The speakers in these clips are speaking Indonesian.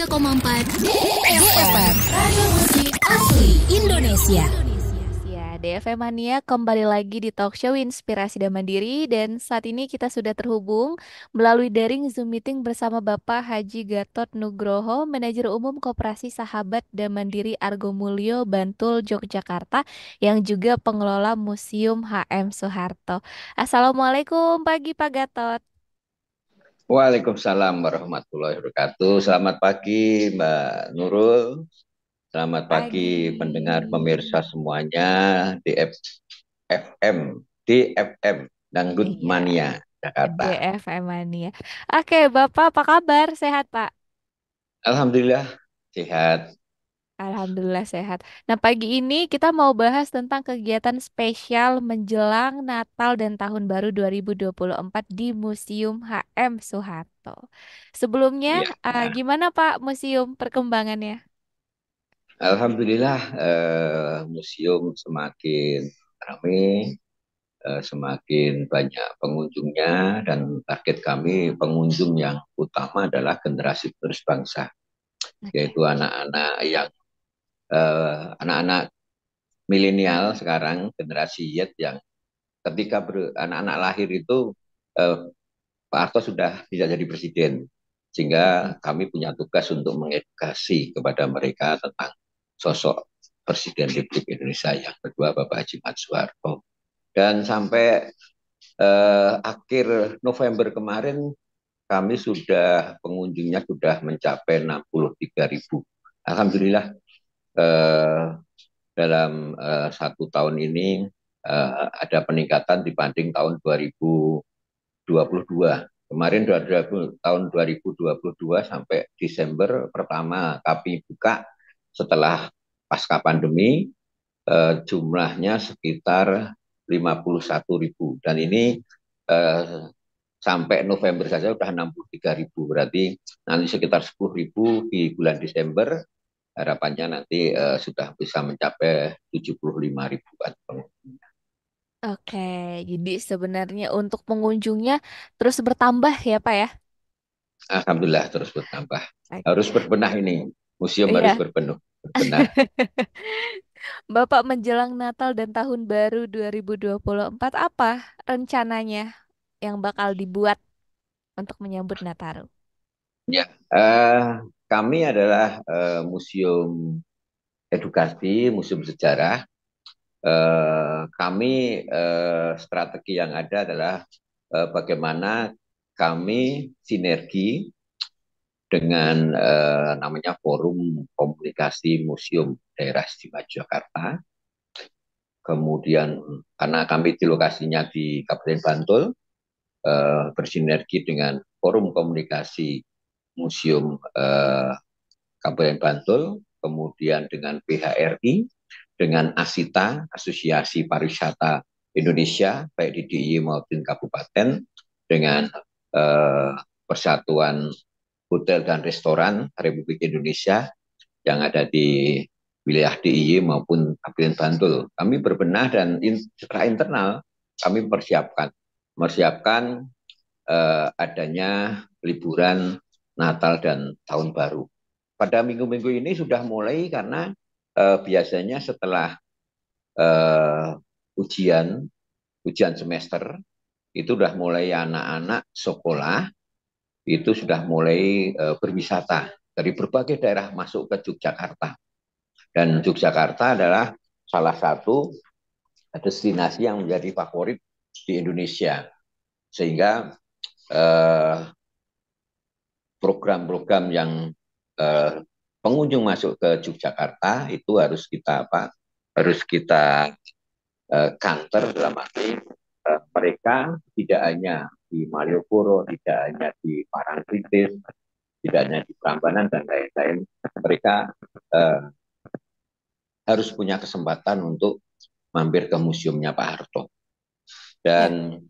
103,4 DFM Radio Musik Asli Indonesia. Ya, DFM Mania kembali lagi di talk show Inspirasi dan Mandiri, dan saat ini kita sudah terhubung melalui daring Zoom meeting bersama Bapak Haji Gatot Nugroho, Manajer Umum Koperasi Sahabat dan Mandiri Argo Mulyo, Bantul, Yogyakarta, yang juga pengelola Museum HM Soeharto. Assalamualaikum pagi Pak Gatot. Waalaikumsalam warahmatullahi wabarakatuh. Selamat pagi Mbak Nurul. Selamat pagi pendengar Pagi. pemirsa semuanya di FM, Dangdut Iya, Mania Jakarta. DFM Mania. Oke, Bapak apa kabar? Sehat, Pak? Alhamdulillah sehat. Alhamdulillah sehat. Nah, pagi ini kita mau bahas tentang kegiatan spesial menjelang Natal dan Tahun Baru 2024 di Museum HM Soeharto. Sebelumnya, Ya, gimana Pak museum perkembangannya? Alhamdulillah museum semakin ramai, semakin banyak pengunjungnya dan target kami pengunjung yang utama adalah generasi penerus bangsa, Oke. yaitu anak-anak milenial sekarang, generasi Z yang ketika anak-anak lahir itu Pak Harto sudah tidak jadi presiden, Mm-mm. sehingga kami punya tugas untuk mengedukasi kepada mereka tentang sosok Presiden Republik Indonesia yang kedua, Bapak Haji Mat Soeharto. Dan sampai akhir November kemarin kami sudah pengunjungnya sudah mencapai 63.000. Alhamdulillah eh, dalam 1 tahun ini ada peningkatan dibanding tahun 2022. Kemarin tahun 2022 sampai Desember pertama kami buka setelah pasca pandemi, jumlahnya sekitar 51.000, dan ini eh, sampai November saja sudah 63.000, berarti nanti sekitar 10.000 di bulan Desember. Harapannya nanti sudah bisa mencapai 75 ribuan pengunjung. Oke, jadi sebenarnya untuk pengunjungnya terus bertambah ya Pak ya? Alhamdulillah terus bertambah. Oke. Harus berbenah ini, museum harus Iya. berbenah. Bapak menjelang Natal dan Tahun Baru 2024 apa rencananya yang bakal dibuat untuk menyambut Nataru? Ya, kami adalah museum edukasi, museum sejarah. Kami strategi yang ada adalah bagaimana kami sinergi dengan namanya Forum Komunikasi Museum Daerah Istimewa Jakarta. Kemudian karena kami di lokasinya di Kabupaten Bantul, bersinergi dengan Forum Komunikasi Museum Kabupaten Bantul, kemudian dengan PHRI, dengan ASITA, Asosiasi Pariwisata Indonesia, baik di DIY maupun kabupaten, dengan Persatuan Hotel dan Restoran Republik Indonesia yang ada di wilayah DIY maupun Kabupaten Bantul. Kami berbenah dan secara internal kami mempersiapkan adanya liburan Natal dan Tahun Baru. Pada minggu-minggu ini sudah mulai karena biasanya setelah eh, ujian ujian semester itu sudah mulai anak-anak sekolah itu sudah mulai berwisata dari berbagai daerah masuk ke Yogyakarta, dan Yogyakarta adalah salah satu destinasi yang menjadi favorit di Indonesia, sehingga eh, program-program yang eh, pengunjung masuk ke Yogyakarta itu harus kita counter, dalam arti mereka tidak hanya di Malioboro, tidak hanya di Parangtritis, tidak hanya di Prambanan dan lain-lain, mereka eh, harus punya kesempatan untuk mampir ke museumnya Pak Harto. Ya, Dan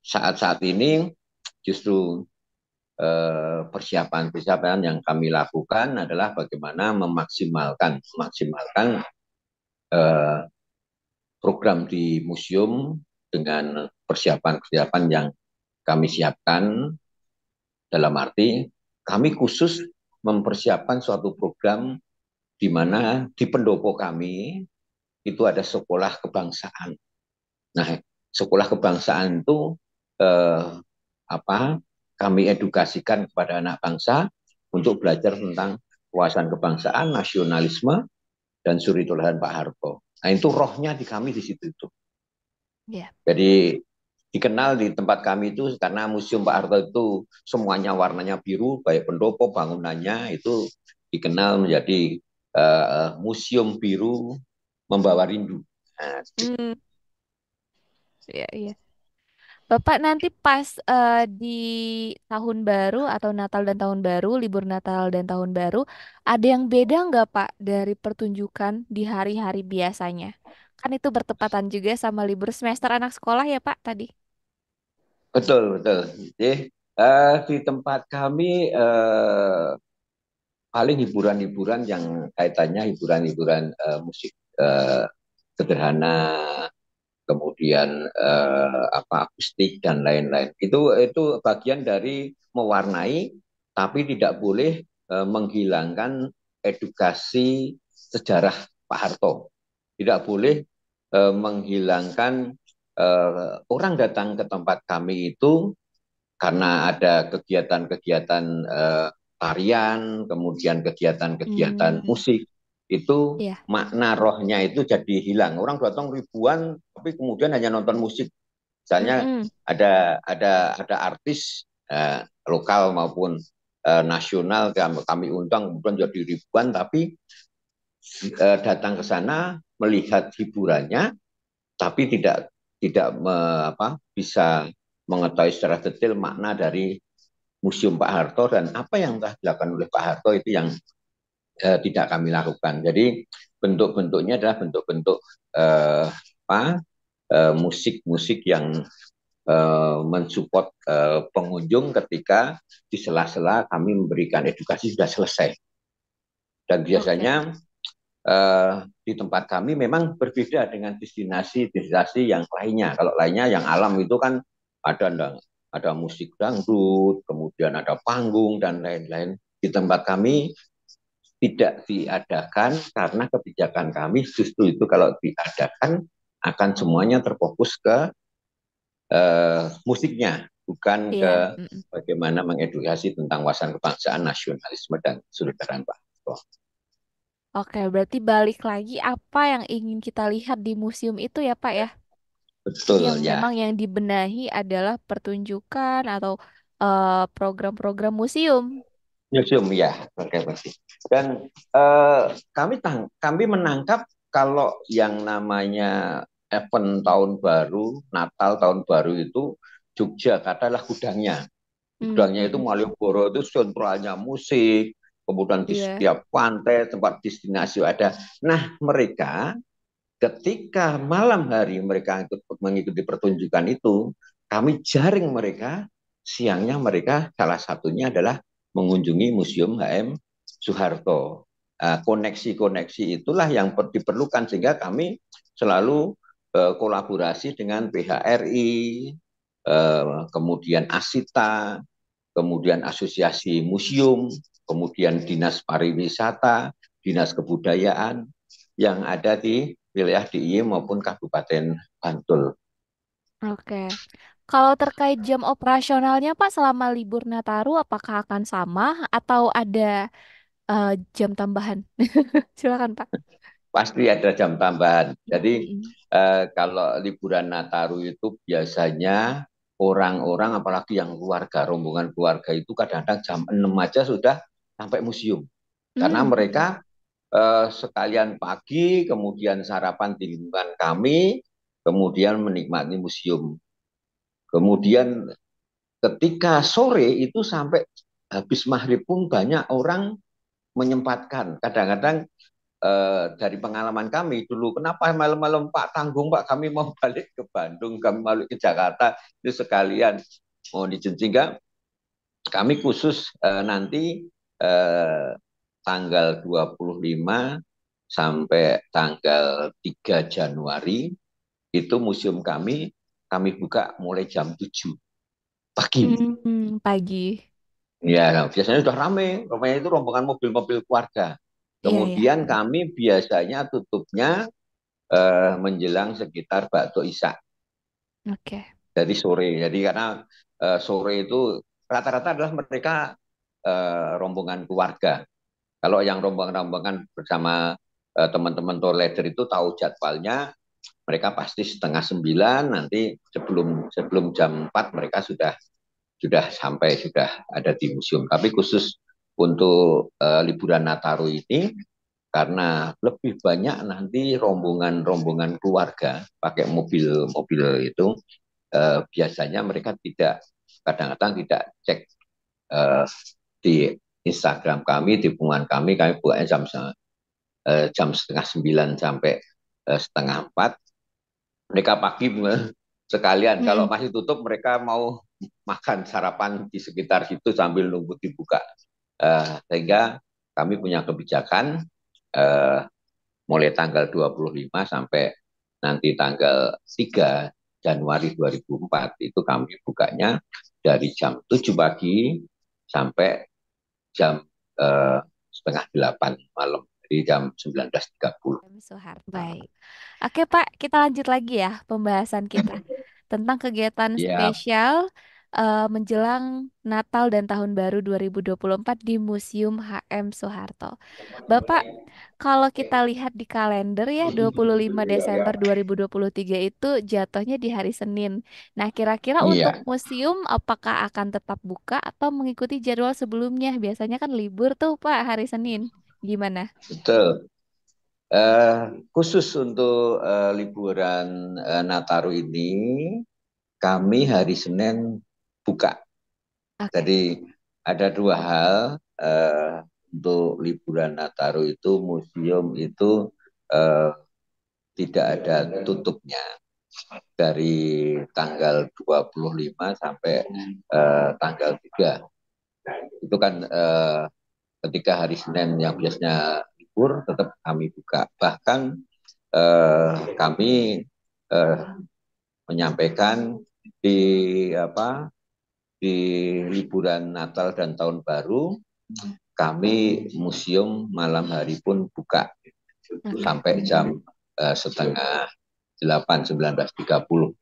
saat-saat ini justru persiapan-persiapan yang kami lakukan adalah bagaimana memaksimalkan eh, program di museum dengan persiapan-persiapan yang kami siapkan, dalam arti kami khusus mempersiapkan suatu program di mana di pendopo kami itu ada sekolah kebangsaan. Nah, sekolah kebangsaan itu eh, apa? Kami edukasikan kepada anak bangsa untuk belajar tentang wawasan kebangsaan, nasionalisme, dan suri teladan Pak Harto. Nah, itu rohnya di kami di situ itu. Ya. Jadi dikenal di tempat kami itu karena Museum Pak Harto itu semuanya warnanya biru, baik pendopo bangunannya itu dikenal menjadi museum biru membawa rindu. Nah, Hmm, ya, iya. Bapak nanti pas di tahun baru atau Natal dan tahun baru, libur Natal dan tahun baru, ada yang beda nggak Pak dari pertunjukan di hari-hari biasanya? Kan itu bertepatan juga sama libur semester anak sekolah ya Pak tadi. betul, betul. Jadi, di tempat kami paling hiburan-hiburan yang kaitannya hiburan-hiburan musik sederhana, kemudian akustik dan lain-lain. Itu bagian dari mewarnai, tapi tidak boleh menghilangkan edukasi sejarah Pak Harto. Tidak boleh menghilangkan orang datang ke tempat kami itu karena ada kegiatan-kegiatan tarian, kemudian kegiatan-kegiatan Hmm, musik, itu iya. makna rohnya itu jadi hilang. Orang datang ribuan, tapi kemudian hanya nonton musik. Misalnya Mm-mm. ada artis lokal maupun nasional kami undang, kemudian jadi ribuan, tapi datang ke sana melihat hiburannya, tapi tidak bisa mengetahui secara detail makna dari Museum Pak Harto dan apa yang telah dilakukan oleh Pak Harto itu yang tidak kami lakukan. Jadi bentuk-bentuknya adalah bentuk-bentuk musik-musik yang mensupport pengunjung ketika di sela-sela kami memberikan edukasi sudah selesai. Dan Oke. biasanya di tempat kami memang berbeda dengan destinasi-destinasi yang lainnya. Kalau lainnya yang alam itu kan ada musik dangdut, kemudian ada panggung dan lain-lain. Di tempat kami tidak diadakan karena kebijakan kami justru itu kalau diadakan akan semuanya terfokus ke musiknya, bukan ke Iya. Mm-mm. bagaimana mengedukasi tentang wawasan kebangsaan, nasionalisme dan kesulitan Pak. Oke, berarti balik lagi apa yang ingin kita lihat di museum itu ya Pak ya? Jadi yang Betul ya. memang yang dibenahi adalah pertunjukan atau program-program museum. Museum ya, berkreasi. Dan kami menangkap kalau yang namanya event tahun baru, Natal tahun baru itu Jogja katalah gudangnya. Hmm, Gudangnya itu mm-mm. Malioboro itu sentralnya musik, kemudian di Iya. setiap pantai tempat destinasi ada. Nah, mereka ketika malam hari mereka mengikuti pertunjukan itu, kami jaring mereka, siangnya mereka salah satunya adalah mengunjungi Museum HM Soeharto. Koneksi-koneksi itulah yang diperlukan sehingga kami selalu kolaborasi dengan PHRI, kemudian Asita, kemudian Asosiasi Museum, kemudian Dinas Pariwisata, Dinas Kebudayaan yang ada di wilayah DIY maupun Kabupaten Bantul. Oke. Kalau terkait jam operasionalnya Pak selama libur Nataru apakah akan sama atau ada eh, jam tambahan? Silakan Pak. Pasti ada jam tambahan. Jadi Mm-mm. kalau liburan Nataru itu biasanya orang-orang apalagi yang keluarga, rombongan keluarga itu kadang-kadang jam 6 aja sudah sampai museum. Karena Mm-mm. mereka sekalian pagi, kemudian sarapan di lingkungan kami, kemudian menikmati museum. Kemudian ketika sore itu sampai habis maghrib pun banyak orang menyempatkan. Kadang-kadang dari pengalaman kami dulu, kenapa malam-malam Pak tanggung Pak, kami mau balik ke Bandung, kami mau balik ke Jakarta, itu sekalian mau sehingga kami khusus nanti eh, tanggal 25 sampai tanggal 3 Januari itu museum kami buka mulai jam 7 pagi. Pagi. Ya, nah, biasanya sudah ramai. Rupanya itu rombongan mobil-mobil keluarga. Iya, iya. Kemudian kami biasanya tutupnya menjelang sekitar Bakto Isak. Oke. Jadi sore. Jadi karena sore itu rata-rata adalah mereka rombongan keluarga. Kalau yang rombongan-rombongan bersama teman-teman tour leader itu tahu jadwalnya, mereka pasti setengah sembilan nanti sebelum sebelum jam 4 mereka sudah sampai sudah ada di museum. Tapi khusus untuk liburan Nataru ini karena lebih banyak nanti rombongan-rombongan keluarga pakai mobil-mobil itu biasanya mereka tidak kadang-kadang tidak cek eh, di Instagram kami, di hubungan kami bukannya jam setengah sembilan sampai setengah empat. Mereka pagi sekalian, kalau Hmm. masih tutup mereka mau makan sarapan di sekitar situ sambil nunggu dibuka. Sehingga kami punya kebijakan eh, mulai tanggal 25 sampai nanti tanggal 3 Januari 2004 itu kami bukanya dari jam 7 pagi sampai jam eh, setengah 8 malam, jadi jam 19.30. Soeharto. Baik. Oke, Pak, kita lanjut lagi ya pembahasan kita tentang kegiatan Ya, spesial menjelang Natal dan Tahun Baru 2024 di Museum HM Soeharto. Bapak, kalau kita lihat di kalender ya 25 Desember 2023 itu jatuhnya di hari Senin. Nah, kira-kira untuk iya, museum apakah akan tetap buka atau mengikuti jadwal sebelumnya? Biasanya kan libur tuh, Pak, hari Senin. Gimana? betul. Khusus untuk liburan Nataru ini, kami hari Senin buka. Oke. Jadi ada dua hal untuk liburan Nataru itu museum itu eh, tidak ada tutupnya dari tanggal 25 sampai tanggal 3. Itu kan ketika hari Senin yang biasanya libur tetap kami buka. Bahkan kami eh, menyampaikan di apa di liburan Natal dan Tahun Baru kami museum malam hari pun buka Oke. sampai jam setengah 8 19.30.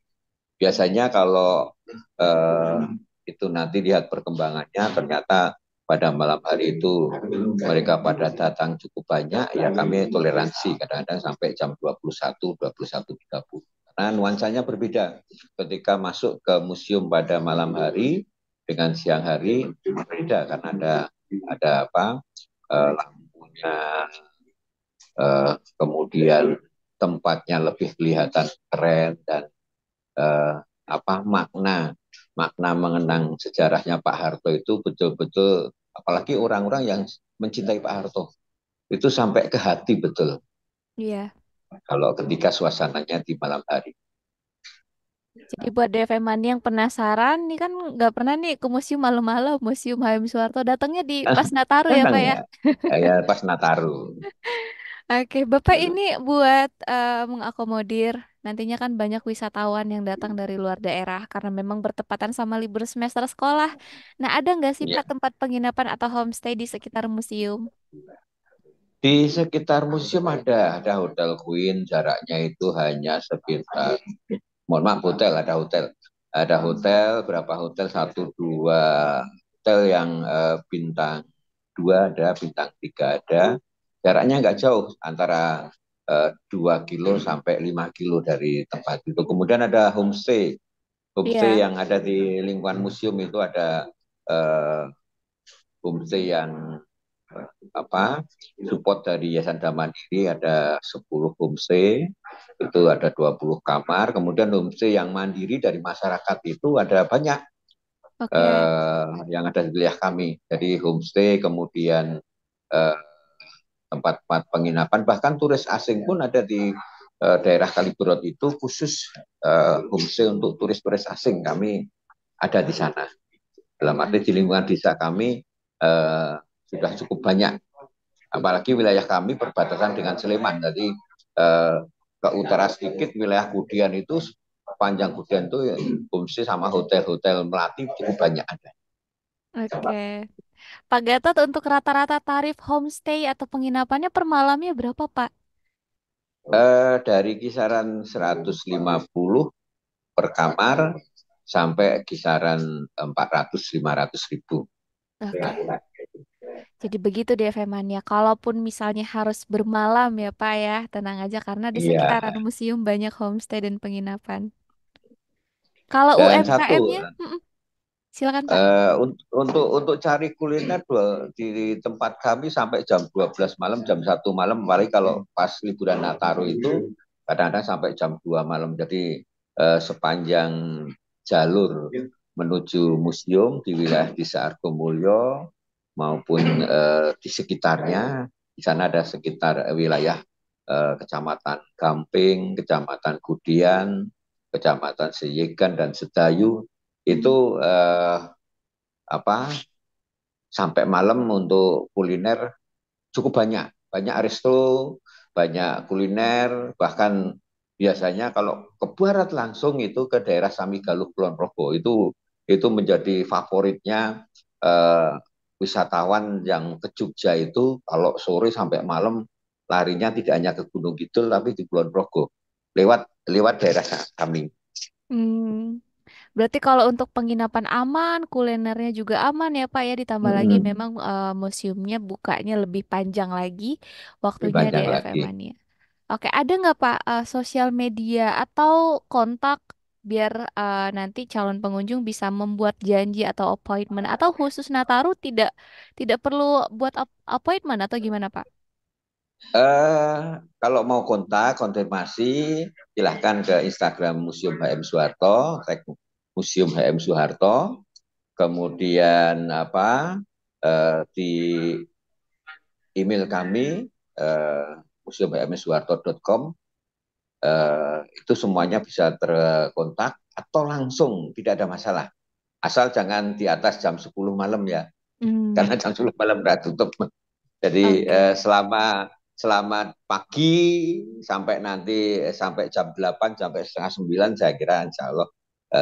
Biasanya kalau eh, itu nanti lihat perkembangannya ternyata pada malam hari itu mereka pada datang cukup banyak, ya kami toleransi kadang-kadang sampai jam 21 21.30 karena nuansanya berbeda ketika masuk ke museum pada malam hari dengan siang hari berbeda karena ada apa lampunya, kemudian tempatnya lebih kelihatan keren dan eh, apa makna makna mengenang sejarahnya Pak Harto itu betul-betul, apalagi orang-orang yang mencintai Pak Harto itu sampai ke hati betul Iya. kalau ketika suasananya di malam hari. Jadi buat DFM Mania yang penasaran nih kan nggak pernah nih ke museum malam-malam, Museum HM Soeharto datangnya di pas Nataru ya Senang Pak ya. ya, ya pas Nataru. Oke, Bapak ini buat mengakomodir nantinya kan banyak wisatawan yang datang dari luar daerah karena memang bertepatan sama libur semester sekolah. Nah, ada nggak sih Ya. Pak tempat penginapan atau homestay di sekitar museum? Di sekitar museum ada hotel Queen, jaraknya itu hanya sekitar, mohon maaf, ada hotel berapa hotel, satu dua hotel yang bintang dua ada, bintang tiga ada, jaraknya nggak jauh antara 2 kilo sampai 5 kilo dari tempat itu. Kemudian ada homestay homestay Iya. yang ada di lingkungan museum itu ada eh, homestay yang apa support dari Yayasan Damandiri, ada 10 homestay, itu ada 20 kamar. Kemudian homestay yang mandiri dari masyarakat itu ada banyak Oke. yang ada di wilayah kami. Jadi homestay, kemudian eh, tempat-tempat penginapan, bahkan turis asing pun ada di daerah Kaliberot itu khusus homestay untuk turis-turis asing. Kami ada di sana. Dalam arti di lingkungan desa kami sudah cukup banyak. Apalagi wilayah kami berbatasan dengan Sleman. Jadi ke utara sedikit wilayah Kudian itu, panjang Kudian itu homestay sama hotel-hotel melati cukup banyak ada. Oke. Pak Gatot, untuk rata-rata tarif homestay atau penginapannya per malamnya berapa, Pak? Dari kisaran 150 per kamar sampai kisaran 400-500 ribu. Oke. Jadi begitu deh Femania. Kalaupun misalnya harus bermalam ya Pak ya, tenang aja karena di Iya. sekitaran museum banyak homestay dan penginapan. Kalau Dan satu, UMKM-nya, silakan Pak. untuk cari kuliner di tempat kami sampai jam 12 malam, jam 1 malam, paling kalau pas liburan Nataru itu kadang-kadang sampai jam 2 malam. Jadi sepanjang jalur menuju museum di wilayah Desa Argomulyo maupun di sekitarnya, di sana ada sekitar wilayah Kecamatan Gamping, Kecamatan Gudian, Kecamatan Seyegan dan Sedayu Hmm. itu apa sampai malam untuk kuliner cukup banyak, banyak resto, banyak kuliner, bahkan biasanya kalau ke barat langsung itu ke daerah Samigaluh Kulon Progo itu menjadi favoritnya eh, wisatawan yang ke Jogja itu kalau sore sampai malam larinya tidak hanya ke Gunung Kidul tapi di Kulon Progo lewat lewat daerah kami. Hmm. Berarti kalau untuk penginapan aman, kulinernya juga aman ya Pak ya. Ditambah lagi Mm-mm. memang museumnya bukanya lebih panjang lagi Lebih waktunya banyak DFM lagi. Mania. Oke, ada nggak Pak sosial media atau kontak biar nanti calon pengunjung bisa membuat janji atau appointment atau khusus Nataru tidak tidak perlu buat appointment atau gimana Pak? Eh, Kalau mau kontak, konfirmasi, silahkan ke Instagram Museum HM Soeharto, tag Museum HM Soeharto, kemudian di email kami museumhmsoeharto.com, itu semuanya bisa terkontak atau langsung, tidak ada masalah. Asal jangan di atas jam 10 malam ya, Hmm, karena jam 10 malam udah tutup. Jadi oke. selama selama pagi sampai nanti sampai jam 8 sampai setengah 9 saya kira insya Allah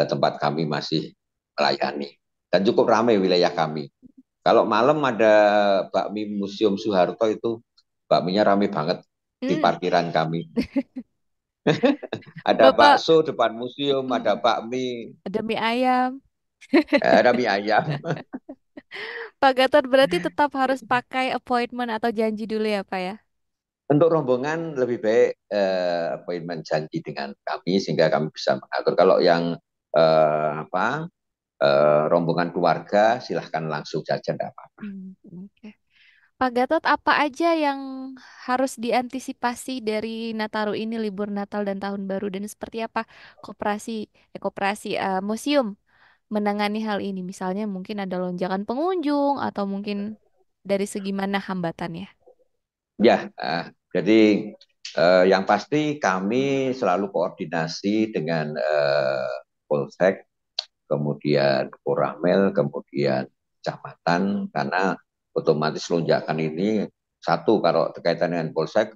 tempat kami masih melayani dan cukup ramai wilayah kami. Kalau malam ada bakmi Museum Soeharto itu bakminya ramai banget di Hmm, parkiran kami. Ada Bapak, bakso depan museum, ada hmm, bakmi, ada mie ayam. ada mie ayam. Pak Gatot berarti tetap harus pakai appointment atau janji dulu ya Pak ya? Untuk rombongan lebih baik appointment janji dengan kami sehingga kami bisa mengatur. Kalau yang rombongan keluarga silahkan langsung saja enggak apa-apa. Oke. Pak Gatot, apa aja yang harus diantisipasi dari Nataru ini, libur Natal dan Tahun Baru, dan seperti apa museum menangani hal ini? Misalnya mungkin ada lonjakan pengunjung atau mungkin dari segi mana hambatannya? Ya, jadi yang pasti kami selalu koordinasi dengan Polsek, kemudian Koramil, kemudian Kecamatan, karena otomatis lonjakan ini satu kalau berkaitan dengan Polsek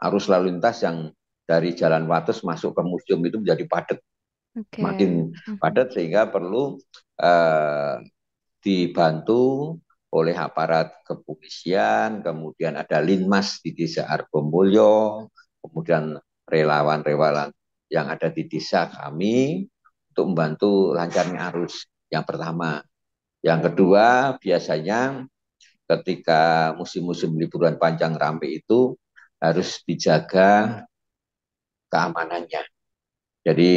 arus lalu lintas yang dari Jalan Wates masuk ke museum itu menjadi padat, Oke. makin Mhm. padat sehingga perlu eh, dibantu oleh aparat kepolisian, kemudian ada Linmas di Desa Argomulyo, kemudian relawan-relawan yang ada di desa kami untuk membantu lancarnya arus. Yang pertama. Yang kedua, biasanya ketika musim-musim liburan panjang ramai itu harus dijaga keamanannya. Jadi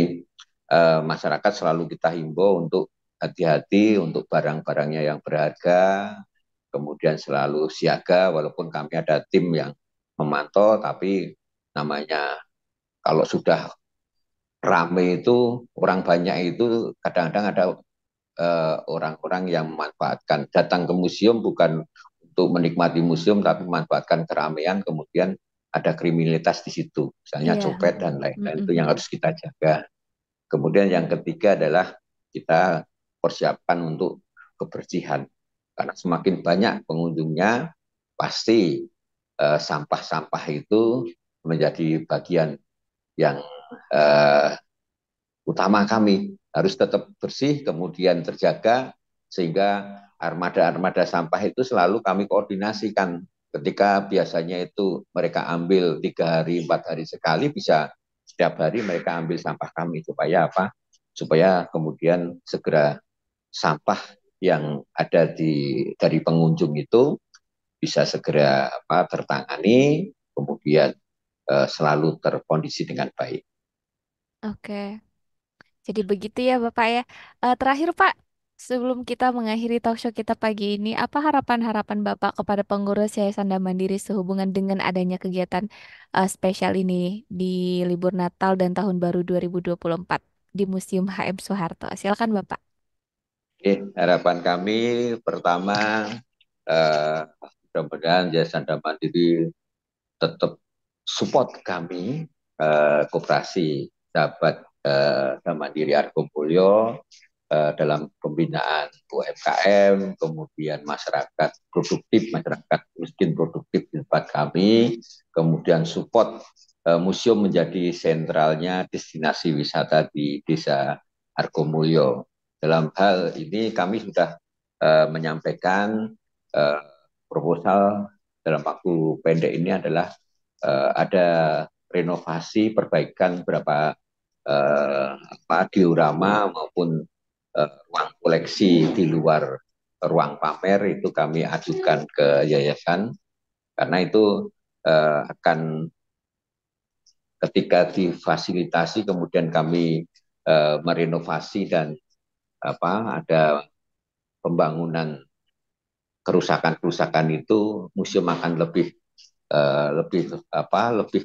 masyarakat selalu kita himbau untuk hati-hati untuk barang-barangnya yang berharga, kemudian selalu siaga walaupun kami ada tim yang memantau, tapi namanya kalau sudah rame itu orang banyak itu kadang-kadang ada orang-orang yang memanfaatkan datang ke museum bukan untuk menikmati museum tapi memanfaatkan keramaian kemudian ada kriminalitas di situ misalnya Iya. copet dan lain-lain itu yang Mhm. harus kita jaga. Kemudian yang ketiga adalah kita persiapkan untuk kebersihan. Karena semakin banyak pengunjungnya, pasti sampah-sampah itu menjadi bagian yang eh, utama kami. Harus tetap bersih, kemudian terjaga, sehingga armada-armada sampah itu selalu kami koordinasikan. Ketika biasanya itu mereka ambil 3 hari, 4 hari sekali, bisa setiap hari mereka ambil sampah kami supaya apa? Supaya kemudian segera sampah yang ada dari pengunjung itu bisa segera apa, tertangani, kemudian selalu terkondisi dengan baik. Oke. Jadi begitu ya Bapak ya. Terakhir Pak, sebelum kita mengakhiri talk show kita pagi ini, apa harapan-harapan Bapak kepada pengurus Yayasan Dam Mandiri sehubungan dengan adanya kegiatan spesial ini di libur Natal dan Tahun Baru 2024 di Museum HM Soeharto? Silakan Bapak. Oke, harapan kami pertama, eh, mudah-mudahan Yayasan Dam Mandiri tetap support kami, koperasi sahabat Dam Mandiri Argomulyo, dalam pembinaan UMKM, kemudian masyarakat produktif, masyarakat miskin produktif di tempat kami, kemudian support museum menjadi sentralnya destinasi wisata di Desa Argomulyo. Dalam hal ini kami sudah menyampaikan uh, proposal dalam waktu pendek ini adalah ada renovasi perbaikan beberapa diorama maupun ruang koleksi di luar ruang pamer, itu kami ajukan ke yayasan karena itu akan ketika difasilitasi kemudian kami merenovasi dan ada pembangunan kerusakan-kerusakan itu, museum akan lebih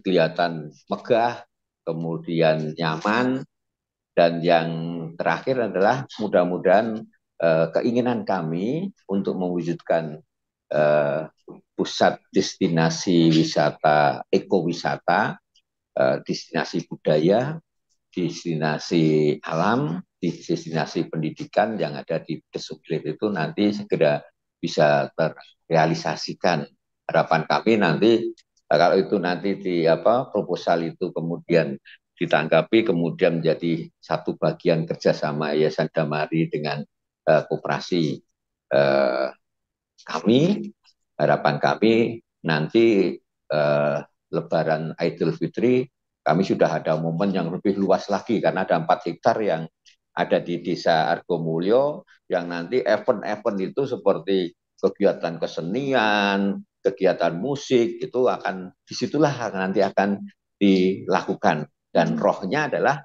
kelihatan megah, kemudian nyaman, dan yang terakhir adalah mudah-mudahan keinginan kami untuk mewujudkan eh, pusat destinasi wisata, ekowisata, destinasi budaya, destinasi alam, destinasi pendidikan yang ada di Desuglir itu nanti segera bisa terrealisasikan. Harapan kami nanti kalau itu nanti proposal itu kemudian ditanggapi, kemudian menjadi satu bagian kerjasama Yayasan Damari dengan koperasi kami, harapan kami nanti Lebaran Idul Fitri kami sudah ada momen yang lebih luas lagi karena ada 4 hektar yang ada di Desa Argomulyo yang nanti event-event itu seperti kegiatan kesenian, kegiatan musik itu akan disitulah nanti akan dilakukan, dan rohnya adalah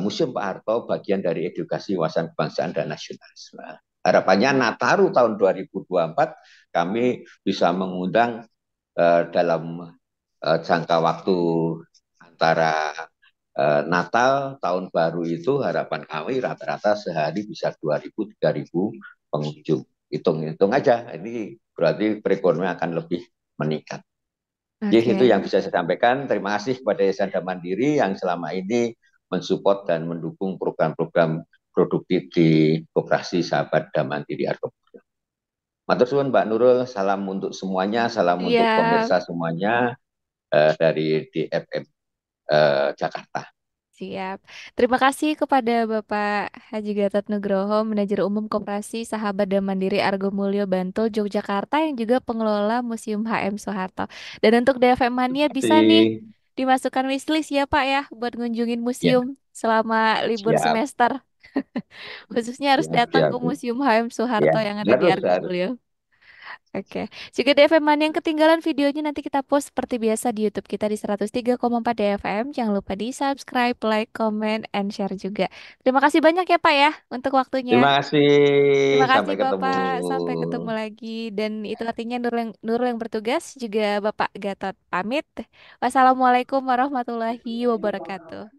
Museum Pak Harto bagian dari edukasi wawasan kebangsaan dan nasionalisme. Harapannya Nataru tahun 2024 kami bisa mengundang dalam jangka waktu antara Natal, tahun baru itu harapan kami rata-rata sehari bisa 2.000-3.000 pengunjung. Hitung-hitung aja, ini berarti perekonomian akan lebih meningkat. Jadi itu Oke. yang bisa saya sampaikan. Terima kasih kepada Yayasan Dam Mandiri yang selama ini mensupport dan mendukung program-program produktif di Koperasi Sahabat Dam Mandiri Argomulyo. Matur suwun Mbak Nurul, salam untuk semuanya, salam untuk Siap. pemirsa semuanya dari DFM Jakarta. Siap. Terima kasih kepada Bapak Haji Gatot Nugroho, Manajer Umum Koperasi Sahabat dan Mandiri Argomulyo Bantul, Yogyakarta yang juga pengelola Museum HM Soeharto. Dan untuk DFM Mania Terima bisa nih kasih. dimasukkan wishlist ya Pak ya buat ngunjungin Ya, museum selama libur siap, semester. Khususnya harus siap, datang siap. ke Museum HM Ya, Soeharto yang ada di harus, harus. Argomulyo. Oke, juga DFM Mania yang ketinggalan videonya nanti kita post seperti biasa di YouTube kita di 103,4 DFM. Jangan lupa di subscribe, like, comment, and share juga. Terima kasih banyak ya Pak ya untuk waktunya. Terima kasih. Terima kasih Sampai ketemu. Bapak, sampai ketemu lagi. Dan itu artinya Nurul yang bertugas, juga Bapak Gatot pamit. Wassalamualaikum warahmatullahi wabarakatuh.